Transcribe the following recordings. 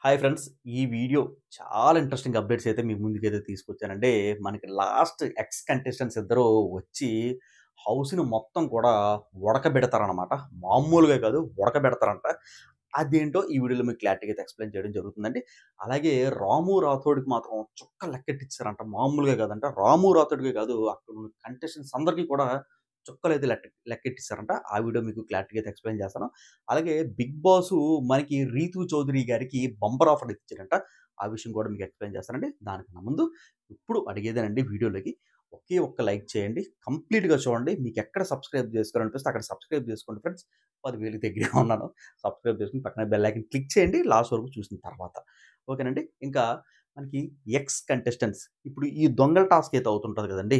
Hi friends. ఈ video చాలా interesting updates అయితే మీ ముందుకైతే తీసుకొచ్చానండి. మనకి లాస్ట్ ఎక్స్ కంటెస్టెంట్స్ ఇద్దరు వచ్చి హౌస్‌ని మొత్తం కూడా ఉడకబెడతారనమాట. మామూలుగా కాదు ఉడకబెడతారంట. అదేంటో ఈ వీడియోలో మీకు క్లారిటీగా అయితే ఎక్స్‌ప్లెయిన్ చేయడం జరుగుతుందండి. అలాగే రాము రాథోడ్‌కి మాత్రం చుక్క లెక్కెట్టిచ్చారంట. మామూలుగా కాదంట. రాము రాథోడ్‌కే కాదు అక్కడున్న కంటెస్టెంట్స్ అందరికీ కూడా చుక్కలైతే లెక్కెట్టిచ్చారంట. ఆ వీడియో మీకు క్లారిటీగా అయితే ఎక్స్‌ప్లెయిన్ చేస్తాను. అలాగే 'బిగ్ బాస్' మనకి 'రీతూ చౌదరి' గారికి బంపర్ ఆఫర్ ఇచ్చారంట. ఆ విషయం కూడా మీకు ఎక్స్‌ప్లెయిన్ చేస్తానండి. దానికన్నా ముందు ఇప్పుడు అడిగేదేనండి వీడియోలోకి ఒకే ఒక్క లైక్ చేయండి. కంప్లీట్‌గా చూడండి. మీకెక్కడ సబ్స్క్రైబ్ చేసుకోవాలనిపిస్తే అక్కడ సబ్స్క్రైబ్ చేసుకోండి ఫ్రెండ్స్. 10,000కి దగ్గరగా ఉన్నాను. సబ్స్క్రైబ్ చేసుకొని పక్కన బెల్ ఐకాన్ క్లిక్ చేయండి లాస్ట్ వరకు చూసిన తర్వాత. ఓకేనండి. ఇంకా మనకి ఎక్స్ కంటెస్టెంట్స్ ఇప్పుడు ఈ దొంగల టాస్క్ అయితే అవుతుంటది కదండీ!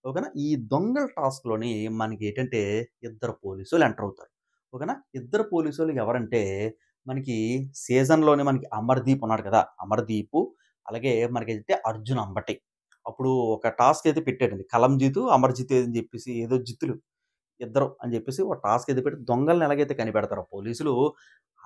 ఓకేనా. ఈ దొంగల టాస్క్‌లోని మనకేంటంటే ఇద్దరు పోలీసోళ్ళు ఎంటర్ అవుతారు. ఓకేనా. ఇద్దరు పోలీసోళ్ళు ఎవరంటే మనకి సీజన్‌లోనే మనకి అమర్‌దీప్ ఉన్నాడు కదా! అమర్‌దీపు అలాగే మనకేంటంటే అర్జున్ అంబటి. అప్పుడు ఒక టాస్క్ అయితే పెట్టాడండి. కలంజీతు, అమర్‌జిత్ అని చెప్పేసి ఏదో జిత్తులు ఇద్దరు అని చెప్పేసి ఒక టాస్క్ అయితే పెట్టి దొంగల్ని ఎలాగైతే కనిపెడతారో పోలీసులు,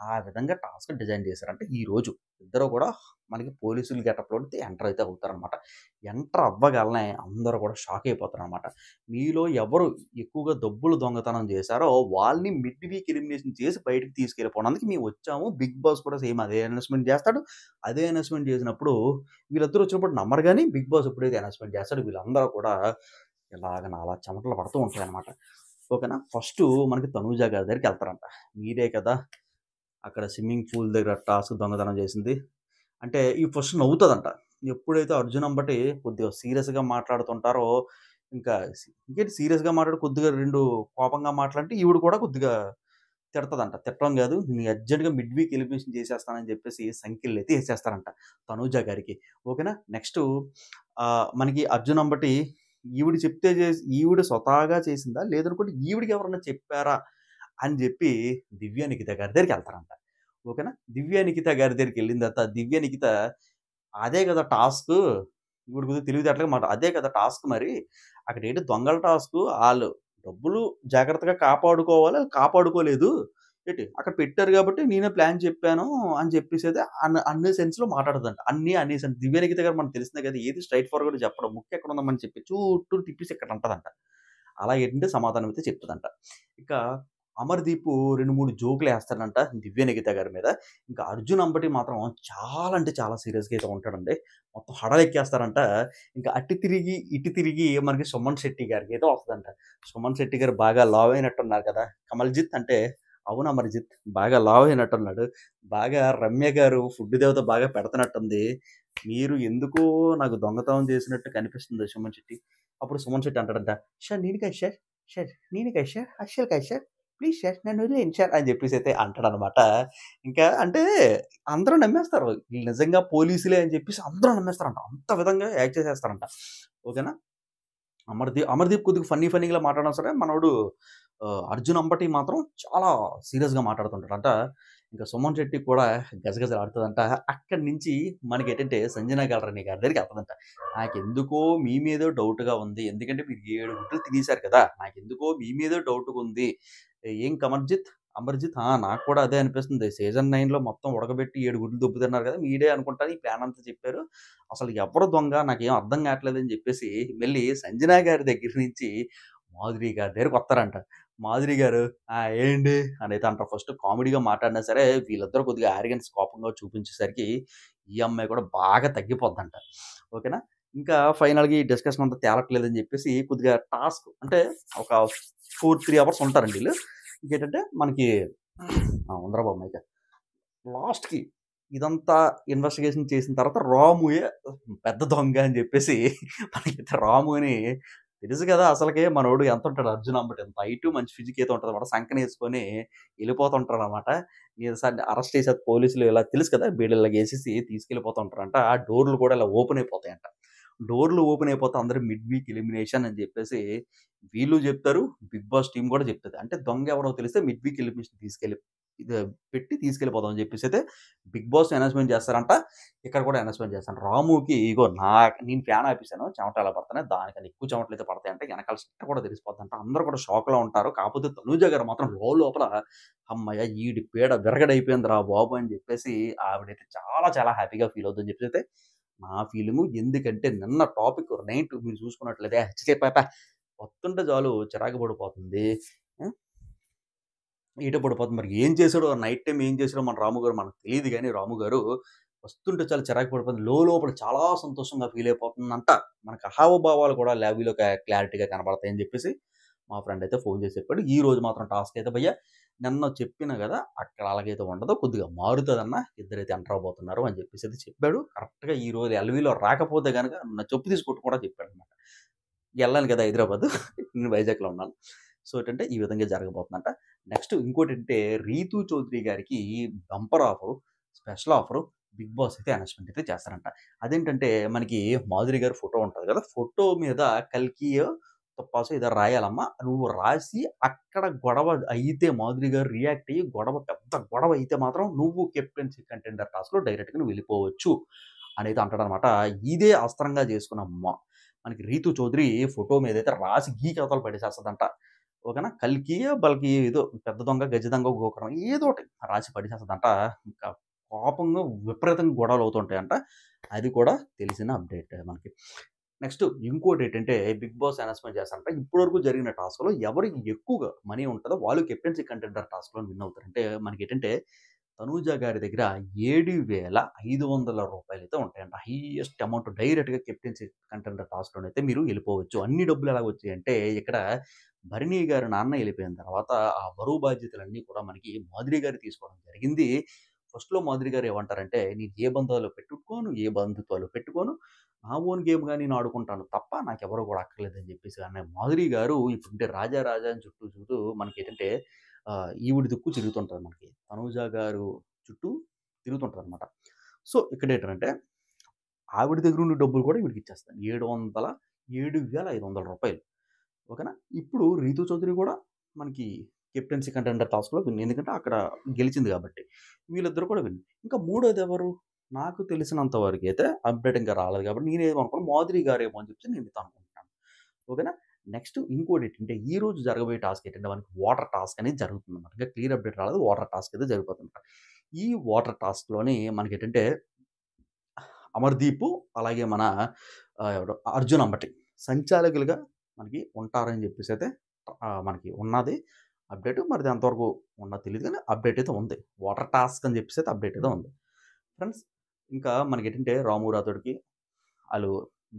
ఆ విధంగా టాస్క్ డిజైన్ చేశారు. అంటే ఈరోజు ఇద్దరు కూడా మనకి పోలీసులు గెటప్‌లోకి ఎంటర్ అయితే అవుతారనమాట. ఎంటర్ అవ్వగాలనే అందరూ కూడా షాక్ అయిపోతారనమాట. మీలో ఎవరు ఎక్కువగా డబ్బులు దొంగతనం చేశారో వాళ్ళని మిడ్ వీక్ ఎలిమినేషన్ చేసి బయటికి తీసుకెళ్ళిపోవడానికి మేము వచ్చాము. బిగ్ బాస్ కూడా సేమ్ అదే అనౌన్స్‌మెంట్ చేస్తాడు. అదే అనౌన్స్‌మెంట్ చేసినప్పుడు వీళ్ళిద్దరూ వచ్చినప్పుడు నమ్మరు గానీ బిగ్ బాస్ ఎప్పుడైతే అనౌన్స్‌మెంట్ చేస్తాడో వీళ్ళందరూ కూడా ఇలాగ నాలా చెమటలు పడుతూ ఉంటాయనమాట. ఓకేనా. ఫస్టు మనకి తనూజ గారి దగ్గరికెళ్తారంట. మీరే కదా అక్కడ స్విమ్మింగ్ పూల్ దగ్గర టాస్క్ దొంగతనం చేసింది. అంటే ఈమె ఫస్ట్ నవ్వుతదంట. ఎప్పుడైతే అర్జున్ అంబటి కొద్దిగా సీరియస్‌గా మాట్లాడుతుంటారో, ఇంకా ఇంకేంటి సీరియస్‌గా మాట్లాడి కొద్దిగా 2 కోపంగా మాట్లాడితే ఈవిడ కూడా కొద్దిగా తిడతదంట. తిట్టడం గాదు, "నీ అర్జెంట్‌గా మిడ్ వీక్ ఎలిమినేషన్ చేసేస్తానని" చెప్పేసి సంకెళ్ళైతే ఏసేస్తారంట తనూజ గారికి. ఓకేనా. నెక్స్టు మనకి అర్జున్ అంబటి ఈవిడ స్వతహాగా చేసిందా? లేదనుకుంటే ఈవిడకి ఎవరన్నా చెప్పారా? అని జెప్పి దివ్య నిఖిత గారి దగ్గరికెళ్తారంట. ఓకేనా. దివ్య నిఖిత గారి దగ్గరికెళ్ళిన తర్వాత దివ్య నిఖిత అదే గదా టాస్కు. ఇప్పుడు కొద్దిగా తెలివితేటలుగా అదే కదా టాస్క్ మరి. అక్కడేంటి దొంగల టాస్కు. ఆళ్ళు డబ్బులు జాగ్రత్తగా కాపాడుకోవాలి. ఆళ్ళు కాపాడుకోలేదు. అక్కడ పెట్టారు గాబట్టి నేనే ప్లాన్ చెప్పాను అని చెప్పేసైతే అన్ని సెన్స్‌లో మాట్లాడదంట. అన్నీ అనేసని దివ్య నిఖిత గారు మనకు తెలిసిందే కదా! ఏది స్ట్రెయిట్ ఫార్వర్డ్‌గా చెప్పడం. ముక్కు ఎక్కడుందని చెప్పి చుట్టూ తిప్పేసి ఇక్కడ అంటదంట. అలా ఏంటంటే సమాధానం అయితే చెప్తదంట. ఇక అమర్‌దీపు 2, 3 జోకులేస్తాడంట దివ్య నిఖిత గారి మీద. ఇంకా అర్జున్ అంబటి మాత్రం చాలా అంటే చాలా సీరియస్‌గా అయితే ఉంటాడండి. మొత్తం హడలెక్కేస్తారంట. ఇంకా అటు తిరిగి, ఇటు తిరిగి మనకి సుమన్ శెట్టి గారికైతే వస్తదంట. సుమన్ శెట్టి గారు బాగా లావయినట్టున్నారు కదా! కమల్‌జిత్ అంటే అవును అమర్‌జిత్. బాగా లావయినట్టున్నాడు. బాగా రమ్య గారు ఫుడ్ దేవత బాగా పెడతన్నట్టుంది. మీరు ఎందుకో నాకు దొంగతనం చేసినట్టు కనిపిస్తుంది సుమన్ శెట్టి. అప్పుడు సుమన్ శెట్టి అంటాడంట, "సార్ నేను కాదు సార్. సార్ నేను కాదు సార్. అస్సలు కాదు సార్. ప్లీజ్ సార్ నన్ను వదిలేయండి సార్" అని చెప్పేసైతే అంటాడనమాట. ఇంకా అంటే అందరూ నమ్మేస్తారు. వీళ్ళు నిజంగా పోలీసులే అని చెప్పేసి అందరూ నమ్మేస్తారంట. అంత విధంగా యాక్ట్ చేసేస్తారంట. ఓకేనా. అమర్‌దీప్ కొద్దిగా ఫన్నీగా మాట్లాడినా సరే మనోడు 'అర్జున్ అంబటి' మాత్రం చాలా సీరియస్‌గా మాట్లాడుతుంటాడంట. ఇంకా సుమన్ శెట్టి కూడా గజగజలాడుతదంట. అక్కడి నుంచి మనకేంటంటే 'సంజన గల్రాని' గారి దగ్గరికెళ్తదంట. నాకెందుకో మీ మీదే డౌట్‌గా ఉంది. ఎందుకంటే మీరు 7 గుడ్లు తినేసారు కదా! నాకెందుకో మీ మీదే డౌట్‌గుంది. ఏం అమర్‌జిత్ నాకు కూడా అదే అనిపిస్తుంది. సీజన్ 9లో మొత్తం ఉడకబెట్టి 7 గుడ్లు దొబ్బుతున్నారు కదా! మీరే అనుకుంటాను ఈ ప్లాన్ అంతా చెప్పారు. అసలు ఎవరు దొంగ నాకేం అర్థం కావట్లేదని చెప్పేసి మళ్ళీ సంజన గారి దగ్గర నుంచి మాధురి గారి దగ్గరికొత్తారంట. మాధురి గారు ఏంటి అనైతే అంటారు. ఫస్ట్ కామెడీగా మాట్లాడినా సరే వీళ్ళిద్దరూ కొద్దిగా యారగెన్స్ కోపంగా చూపించేసరికి ఈ అమ్మాయి కూడా బాగా తగ్గిపోద్దంట. ఓకేనా. ఇంకా ఫైనల్‌గా ఈ డిస్కషన్ అంతా తేలట్లేదని చెప్పేసి కొద్దిగా టాస్క్ అంటే ఒక 3 అవర్స్ ఉంటారండి ఈళ్ళు. ఇంకేంటంటే మనకి ఉందిరా బాబు మైక్. లాస్ట్‌కి ఇదంతా ఇన్వెస్టిగేషన్ చేసిన తర్వాత రాముయే పెద్ద దొంగ అని జెప్పేసి మనకైతే రాముని తెలుసు కదా! అసలకే మనోడు ఎంతుంటాడు 'అర్జున్ అంబటి' ఎంత హైటు మంచి ఫిజిక్ అయితే ఉంటదనమాట. సంకనేసుకొని ఎళ్ళిపోతుంటాడనమాట. అరెస్ట్ చేసేది పోలీసులు ఇలా తెలుసు కదా! బీళ్ళలాగేసేసి తీసుకెళ్ళిపోతూ ఉంటారంట. ఆ డోర్‌లు కూడా ఇలా ఓపెన్ అయిపోతాయంట. డోర్‌లు ఓపెన్ అయిపోతే అందరూ మిడ్ వీక్ ఎలిమినేషన్ అని జెప్పేసి వీళ్ళు జెప్తారు. బిగ్ బాస్ టీమ్ గూడా జెప్తది. అంటే దొంగ ఎవరో తెలిస్తే మిడ్ వీక్ ఎలిమినేషన్ ఇది పెట్టి తీసుకెళ్ళిపోదాం అని చెప్పేసైతే బిగ్ బాస్ అనౌన్స్‌మెంట్ చేస్తారంట. ఇక్కడ కూడా అనౌన్స్‌మెంట్ చేస్తాను. రాముకి ఇగో నేను ఫ్యాన్ ఆపేసాను. చెమటలు ఎలా పడుతున్నాయి. దానికన్నా ఎక్కువ చెమటలయితే పడతాయంట. ఎనకాల సిట్ట కూడా తెలిసిపోద్దంట. అందరూ కూడా షాక్‌లో ఉంటారు. కాకపోతే తనూజ గారు మాత్రం లోపల హమ్మయ్య! ఈడి పీడ విరగడైపోయిందిరా బాబు! అని చెప్పేసి ఆవిడైతే చాలా చాలా హ్యాపీగా ఫీల్ అవుద్దని చెప్పేసైతే నా ఫీలింగు. ఎందుకంటే నిన్న టాపిక్ నైట్ మీరు చూసుకున్నట్లయితే ఛీ! వస్తుంటే చాలు చిరాకు పడిపోతుంది. హ్మ్. ఈట పడిపోతుంది. మరి ఏం చేసాడో నైట్ టైమ్ ఏం చేసాడో మన రాము గారు మనకు తెలీదు గానీ, రాము గారు వస్తుంటే చాలా చిరాకు పడిపోతుంది. లోపల చాలా సంతోషంగా ఫీల్ అయిపోతుందంట. మనకు హావభావాలు కూడా లాబీలో క్లారిటీగా కనపడతాయని చెప్పేసి మా ఫ్రెండ్ అయితే ఫోన్ చేసి చెప్పాడు. ఈరోజు మాత్రం టాస్క్ అయితే భయ్యా నిన్న చెప్పినా గదా! అక్కడ అలాగైతే ఉండదు. కొద్దిగా మారుతదన్న. ఇద్దరైతే ఎంటర్ అవ్వబోతున్నారు అని చెప్పేసి అయితే చెప్పాడు. కరెక్ట్‌గా ఈరోజు ఎల్‌వీలో రాకపోతే గనక నా చెప్పు తీసి కొట్టు కూడా చెప్పాడనమాట. ఎళ్ళాను కదా! హైదరాబాదు. నేను వైజాగ్‌లో ఉన్నాను. సో, ఏంటంటే ఈ విధంగా జరగబోతుందంట. నెక్స్ట్ ఇంకోటంటే 'రీతూ చౌదరి' గారికి bumper offer, special offer big boss అయితే అనౌన్స్‌మెంట్ అయితే చేస్తారంట. అదేంటంటే మనకి మాధురి గారి ఫోటో ఉంటది కదా! ఫోటో మీద కల్కియో, తుప్పాసో ఏదో రాయాలమ్మా. నువ్వు రాసి అక్కడ గొడవ అయితే మాధురి గారు రియాక్ట్ అయ్యి పెద్ద గొడవ అయితే మాత్రం నువ్వు కెప్టెన్సీ కంటెండర్ టాస్క్‌లో డైరెక్ట్‌గా నువ్వు వెళ్ళిపోవచ్చు అనైతే అంటాడనమాట. ఇదే అస్త్రంగా చేసుకున్న మనకి 'రీతూ చౌదరి' ఫోటో మీదైతే రాసి గీకి అవతల పడేసేస్తదంట. ఓకేనా. కల్కియో, బల్కియో ఏదో పెద్ద దొంగ, గజ దొంగ, గోకర్ణం ఏదోటి రాసి పడేసేస్తదంట. ఇంకా కోపంగా విపరీతంగా గొడవలవుతుంటాయంట. అది కూడా తెలిసిన అప్డేట్ మనకి. నెక్స్ట్ ఇంకోటేంటంటే 'బిగ్ బాస్' అనౌన్స్‌మెంట్ చేస్తారంట. ఇప్పటి వరకు జరిగిన టాస్క్‌లో ఎవరికి ఎక్కువగా మనీ ఉంటదో వాళ్ళు కెప్టెన్సీ కంటెండర్ టాస్క్‌లో విన్ అవుతారు. అంటే మనకేంటంటే తనూజ గారి దగ్గర రూ. 7,500 అయితే ఉంటాయంట. హైయెస్ట్ అమౌంట్ డైరెక్ట్‌గా కెప్టెన్సీ కంటెండర్ టాస్క్‌లోనైతే మీరు ఎళ్ళిపోవచ్చు. అన్ని డబ్బులు ఎలాగొచ్చాయంటే ఇక్కడ భరణి గారి నాన్న ఎళ్ళిపోయిన తర్వాత ఆ బరువు బాధ్యతలన్నీ కూడా మనకి మాధురి గారు తీసుకోవడం జరిగింది. ఫస్ట్‌లో మాధురి గారు ఏమంటారంటే, "నేను ఏ బంధాలు పెట్టుకోను, ఏ బంధుత్వాలు పెట్టుకోను. నా ఓన్ గేమ్‌గా నేను ఆడుకుంటాను తప్ప నాకెవరు కూడా అక్కర్లేదని" చెప్పేసి అన్న మాధురి గారు ఇప్పుడంటే రాజా రాజా అని చుట్టూ మనకేంటంటే ఈవిడ దిక్కు తిరుగుతుంటది మనకి. తనూజ గారు చుట్టూ తిరుగుతుంటదనమాట. సో, ఇక్కడేంటంటే ఆవిడ దగ్గరున్న డబ్బులు కూడా ఈవిడకిచ్చేస్తాను. 7,500 ఓకేనా. ఇప్పుడు 'రీతూ చౌదరి' కూడా మనకి కెప్టెన్సీ కంటెండర్ టాస్క్‌లో విన్. ఎందుకంటే అక్కడ గెలిచింది కాబట్టి. వీళ్ళిద్దరూ కూడా విన్. ఇంకా మూడోదెవరు? నాకు తెలిసినంత వరకైతే అప్డేట్ ఇంకా రాలేదు కాబట్టి నేనేమనుకున్నాను మాధురి గారేమో అని చెప్పేసి నేనైతే అనుకుంటున్నాను. ఓకేనా. నెక్స్ట్ ఇంకోటేంటంటే ఈ రోజు జరగబోయే టాస్క్ ఏంటంటే మనకి వాటర్ టాస్క్ అనేది జరుగుతుందన్నమాట. ఇంకా క్లియర్ అప్డేట్ రాలేదు. వాటర్ టాస్క్ అయితే జరిగిపోతుందన్నమాట. ఈ వాటర్ టాస్క్‌లోని మనకేంటంటే అమర్‌దీపు అలాగే మన ఎవరు 'అర్జున్ అంబటి' సంచాలకులుగా మనకి ఉంటారని చెప్పేసైతే మనకి ఉన్నది అప్డేట్. మరి అది ఎంతవరకు ఉన్నదో తెలీదు గానీ అప్డేట్ అయితే ఉంది. వాటర్ టాస్క్ అని చెప్పేసైతే అప్డేట్ అయితే ఉంది. ఫ్రెండ్స్ ఇంకా మనకేంటంటే రాము రాథోడ్‌కి ఆళ్ళు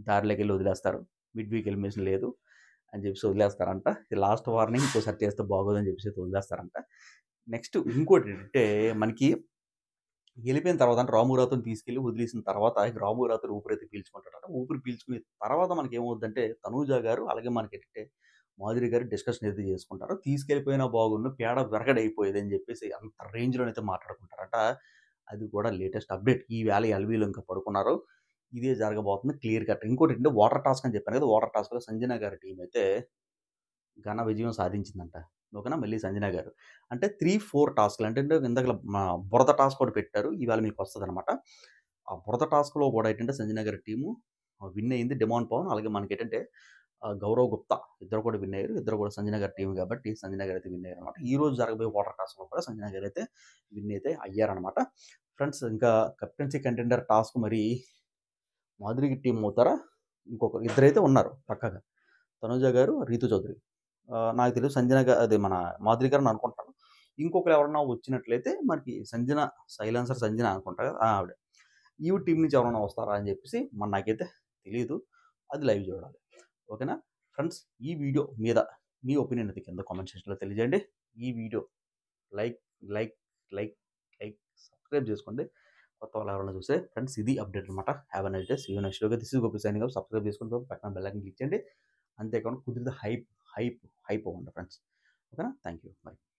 దారిలోకెళ్ళి వదిలేస్తారు. మిడ్ వీక్ ఎలిమినేషన్ లేదు అని చెప్పేసి వదిలేస్తారంట. లాస్ట్ వార్నింగ్ ఇంకోసారి చేస్తే బాగోదని చెప్పేసి వదిలేస్తారంట. నెక్స్ట్ ఇంకోటేంటంటే మనకి ఎళ్ళిపోయిన తర్వాత అంటే రాము రాథోడ్‌ని తీసుకెళ్ళి వదిలేసిన తర్వాత ఇక రాము రాథోడ్ ఊపిరైతే పీల్చుకుంటాడట. ఊపిరి పీల్చుకున్న తర్వాత మనకేమవుద్దంటే తనూజ గారు అలాగే మనకేంటంటే మాధురి గారు డిస్కషన్ అయితే చేసుకుంటారు. తీసుకెళ్ళిపోయినా బాగున్ను పేడ విరగడైపోయేదని చెప్పేసి అంత రేంజ్‌లోనైతే మాట్లాడుకుంటారట. అది కూడా లేటెస్ట్ అప్డేట్. ఈవేళ ఎల్‌వీలో ఇంకా పడుకున్నారు. ఇదే జరగబోతుంది క్లియర్ కట్. ఇంకోటేంటంటే వాటర్ టాస్క్ అని చెప్పాను కదా! వాటర్ టాస్క్‌లో సంజన గారి టీమ్ అయితే ఘన విజయం సాధించిందంట. ఓకేనా. మళ్ళీ సంజన గారు. అంటే 3, 4 టాస్క్‌లు అంటే ఇందాకల బురద టాస్క్ ఒకటి పెట్టారు. ఇవాళ మీకొస్తదనమాట. ఆ బురద టాస్క్‌లో కూడా ఏంటంటే సంజన గారి టీము విన్ అయింది. డిమాండ్ పవన్ అలాగే మనకేంటంటే గౌరవ్ గుప్తా ఇద్దరు కూడా విన్ అయ్యారు. ఇద్దరు కూడా సంజన గారి టీమ్ కాబట్టి సంజన గారు అయితే విన్ అయ్యారనమాట. ఈ రోజు జరగబోయే వాటర్ టాస్క్‌లో కూడా సంజన గారు అయితే విన్ అయితే అయ్యారనమాట. ఫ్రెండ్స్ ఇంకా కెప్టెన్సీ కంటెండర్ టాస్క్ మరి మాధురికి టీమ్ అవుతారా? ఇంకొకరు ఇద్దరైతే ఉన్నారు పక్కాగా. తనుజ గారు, రీతూ చౌదరి. నాకు తెలిసి సంజన అది మన మాధురి గారని అనుకుంటాను. ఇంకొకరు ఎవరన్నా వచ్చినట్లయితే మనకి సంజన, సైలెన్సర్ సంజన అనుకుంటా కదా! ఆవిడ. ఈవిడ టీమ్ నుంచి ఎవరైనా వస్తారా అని చెప్పేసి మరి నాకైతే తెలీదు. అది లైవ్ చూడాలి. ఓకేనా? ఫ్రెండ్స్ ఈ వీడియో మీద మీ ఒపీనియన్ అయితే కింద కామెంట్ సెక్షన్‌లో తెలియజేయండి. ఈ video like, like, like, like, subscribe చేసుకోండి. కొత్త వాళ్ళు ఎవరైనా చూస్తే ఫ్రెండ్స్ ఇది అప్డేట్ అనమాట. Have a nice day. See you next video. This is Gopi signing off. Subscribe చేసుకొని పక్కన బెల్ ఐకాన్ క్లిక్ చేయండి. అంతేకాకుండా కుదిరితే హైప్ అవ్వండి ఫ్రెండ్స్. ఓకేనా? Thank you. బై.